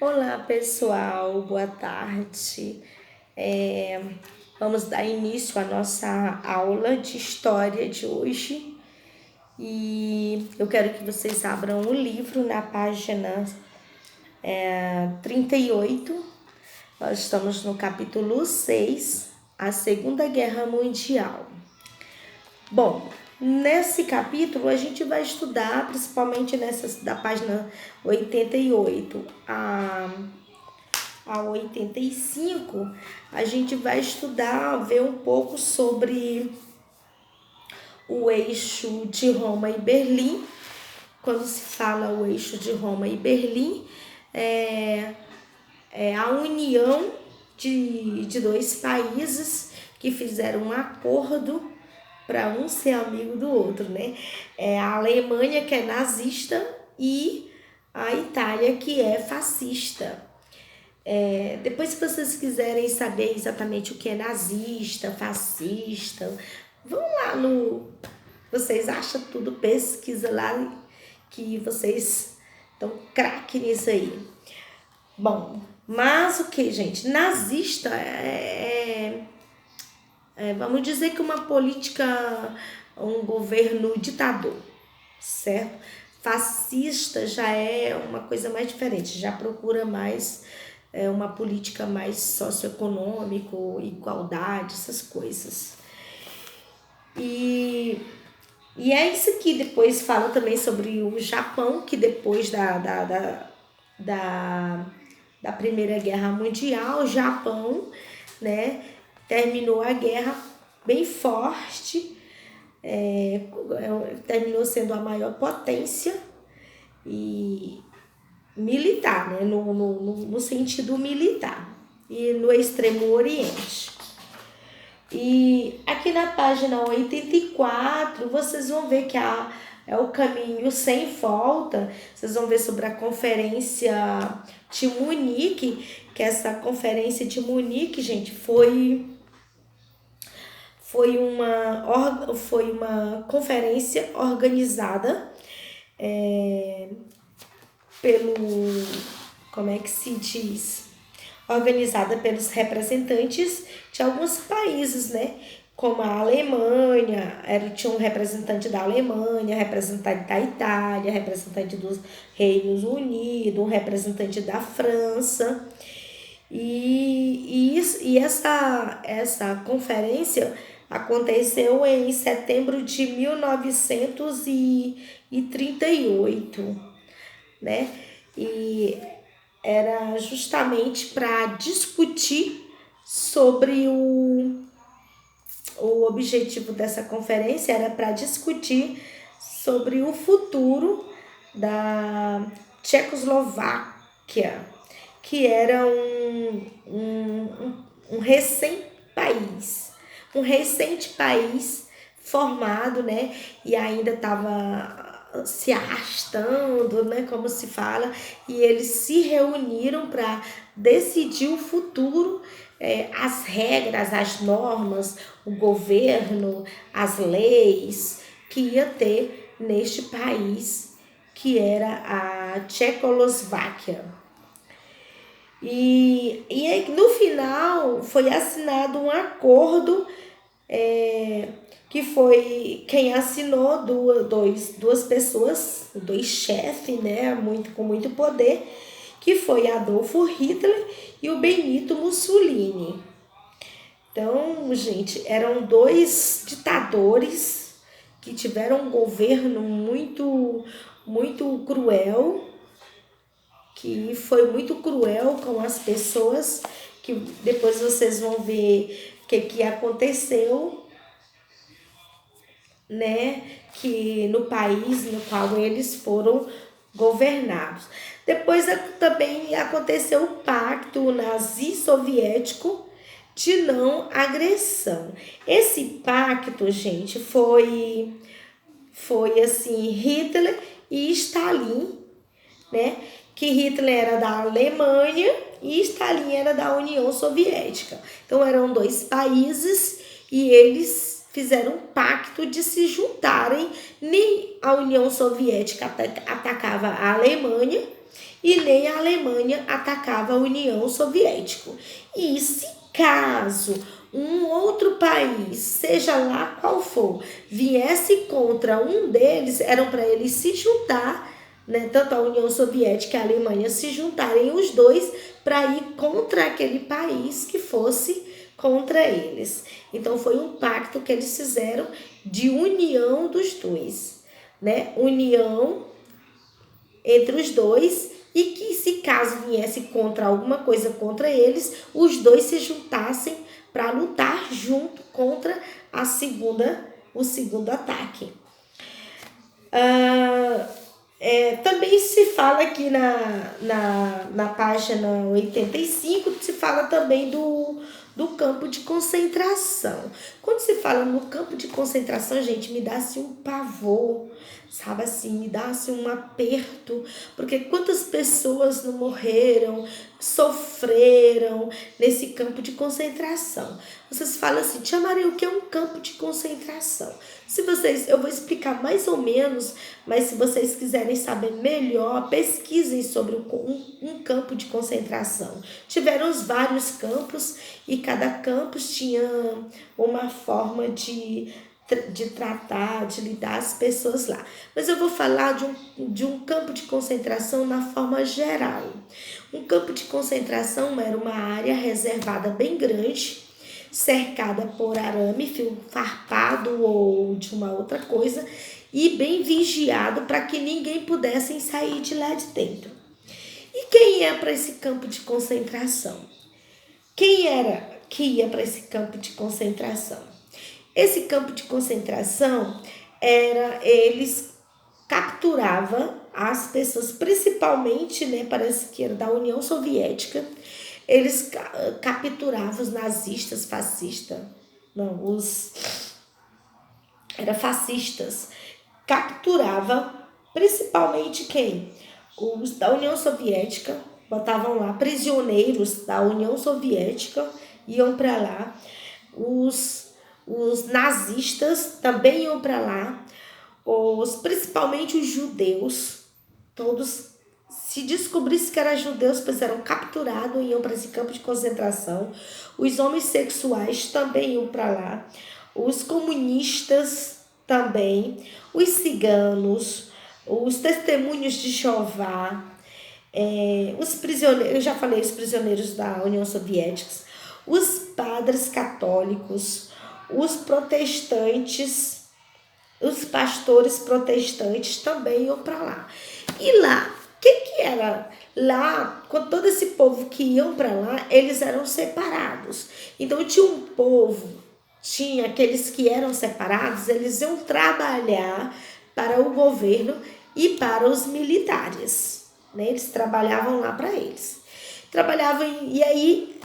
Olá, pessoal, boa tarde. É, Vamos dar início à nossa aula de história de hoje e eu quero que vocês abram o livro na página 38. Nós estamos no capítulo 6, a Segunda Guerra Mundial. Bom, nesse capítulo a gente vai estudar, principalmente da página 88 a 85, a gente vai estudar, ver um pouco sobre o eixo de Roma e Berlim. Quando se fala o eixo de Roma e Berlim, é a união de dois países que fizeram um acordo para um ser amigo do outro, né? É a Alemanha, que é nazista, e a Itália, que é fascista. Depois, se vocês quiserem saber exatamente o que é nazista, fascista, vão lá no. Vocês acham tudo, pesquisa lá que vocês estão craque nisso aí. Bom, mas o que, gente? Nazista vamos dizer que uma política, um governo ditador, certo? Fascista já é uma coisa mais diferente, já procura mais uma política mais socioeconômico, igualdade, essas coisas. E é isso que depois fala também sobre o Japão, que depois da, da Primeira Guerra Mundial, o Japão, né, terminou a guerra bem forte, terminou sendo a maior potência e militar, né, no sentido militar, e no Extremo Oriente. E aqui na página 84, vocês vão ver que é o caminho sem volta. Vocês vão ver sobre a conferência de Munique, que essa conferência de Munique, gente, foi uma conferência organizada pelo, como é que se diz? Organizada pelos representantes de alguns países, né? Como a Alemanha, tinha um representante da Alemanha, representante da Itália, representante dos Reinos Unidos, um representante da França. E essa conferência aconteceu em setembro de 1938, né? E era justamente para discutir sobre o objetivo dessa conferência era para discutir sobre o futuro da Tchecoslováquia, que era um recém-país, um recente país formado, né? E ainda estava se arrastando, né, como se fala, e eles se reuniram para decidir o futuro, as regras, as normas, o governo, as leis que ia ter neste país que era a Tchecoslováquia. E no final foi assinado um acordo, que foi quem assinou duas pessoas, dois chefes, né, com muito poder, que foi Adolfo Hitler e o Benito Mussolini. Então, gente, eram dois ditadores que tiveram um governo muito cruel, que foi muito cruel com as pessoas, que depois vocês vão ver o que aconteceu, né, que no país no qual eles foram governados. Depois também aconteceu o pacto nazi-soviético de não agressão. Esse pacto, gente, foi assim, Hitler e Stalin, né? Que Hitler era da Alemanha e Stalin era da União Soviética. Então eram dois países e eles fizeram um pacto de se juntarem. Nem a União Soviética atacava a Alemanha e nem a Alemanha atacava a União Soviética. E se caso um outro país, seja lá qual for, viesse contra um deles, eram para eles se juntar, né, tanto a União Soviética e a Alemanha se juntarem os dois para ir contra aquele país que fosse contra eles. Então foi um pacto que eles fizeram de união dos dois, né? União entre os dois, e que se caso viesse contra alguma coisa contra eles, os dois se juntassem para lutar junto contra o segundo ataque. Também se fala aqui na página 85, se fala também do campo de concentração. Quando se fala no campo de concentração, gente, me dá assim um pavor, sabe assim, me dá assim um aperto, porque quantas pessoas não morreram, sofreram nesse campo de concentração. Vocês falam assim, Tia Maria, o que é um campo de concentração? Eu vou explicar mais ou menos, mas se vocês quiserem saber melhor, pesquisem sobre um campo de concentração. Tiveram vários campos e cada campus tinha uma forma de tratar, de lidar as pessoas lá. Mas eu vou falar de um campo de concentração na forma geral. Um campo de concentração era uma área reservada bem grande, cercada por arame, fio farpado ou de uma outra coisa, e bem vigiado para que ninguém pudesse sair de lá de dentro. E quem ia para esse campo de concentração? Quem era que ia para esse campo de concentração? Esse campo de concentração eles capturavam as pessoas, principalmente, né, parece que era da União Soviética. Eles capturavam os nazistas, fascistas, fascistas. Capturavam principalmente quem? Os da União Soviética, botavam lá prisioneiros da União Soviética, iam para lá. Os nazistas também iam para lá, principalmente os judeus, todos, se descobrisse que eram judeus, pois eram capturados e iam para esse campo de concentração. Os homossexuais também iam para lá, os comunistas também, os ciganos, os testemunhos de Jeová, os prisioneiros, eu já falei, os prisioneiros da União Soviética, os padres católicos, os protestantes, os pastores protestantes também iam para lá. E lá, o que era? Lá, com todo esse povo que iam para lá, eles eram separados. Então tinha aqueles que eram separados, eles iam trabalhar para o governo e para os militares, né? Eles trabalhavam lá para eles. E aí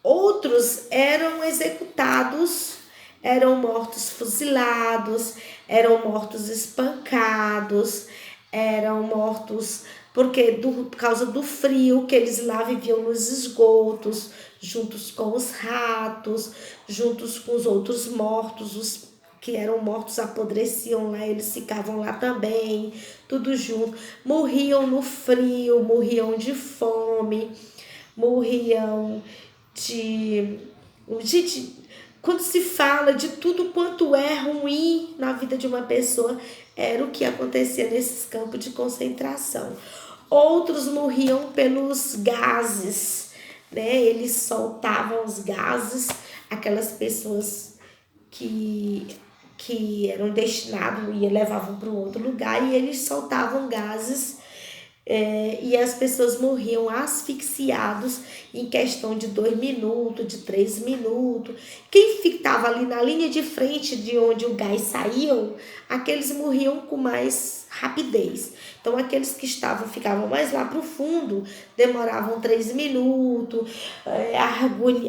outros eram executados, eram mortos fuzilados, eram mortos espancados, eram mortos por causa do frio, que eles lá viviam nos esgotos, juntos com os ratos, juntos com os outros mortos, os que eram mortos apodreciam lá, eles ficavam lá também, tudo junto. Morriam no frio, morriam de fome, morriam de... Gente, quando se fala de tudo quanto é ruim na vida de uma pessoa, era o que acontecia nesses campos de concentração. Outros morriam pelos gases, né? Eles soltavam os gases, aquelas pessoas que eram destinadas e levavam para um outro lugar, e eles soltavam gases, e as pessoas morriam asfixiados em questão de 2 minutos, de 3 minutos. Quem ficava ali na linha de frente de onde o gás saiu, aqueles morriam com mais rapidez. Então, aqueles que ficavam mais lá para o fundo, demoravam 3 minutos,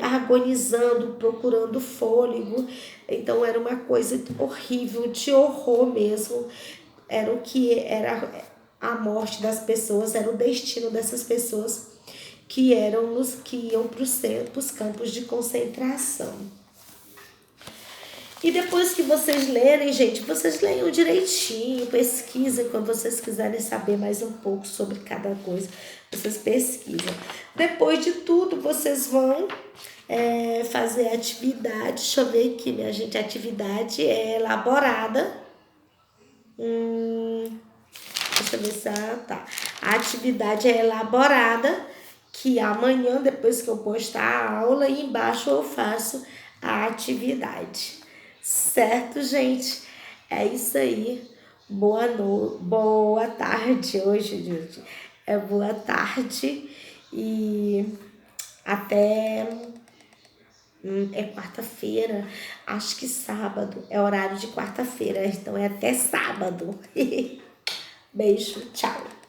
agonizando, procurando fôlego. Então, era uma coisa horrível, de horror mesmo. Era o que era a morte das pessoas, era o destino dessas pessoas que iam para os campos de concentração. E depois que vocês lerem, gente, vocês leiam direitinho, pesquisem quando vocês quiserem saber mais um pouco sobre cada coisa. Vocês pesquisam. Depois de tudo, vocês vão fazer atividade. Deixa eu ver aqui, minha gente. A atividade é elaborada. Deixa eu ver se tá. A atividade é elaborada, que amanhã, depois que eu postar a aula, aí embaixo eu faço a atividade. Certo, gente? É isso aí. Boa tarde hoje, gente. É boa tarde e até é quarta-feira, acho que sábado, é horário de quarta-feira, então é até sábado. Beijo, tchau.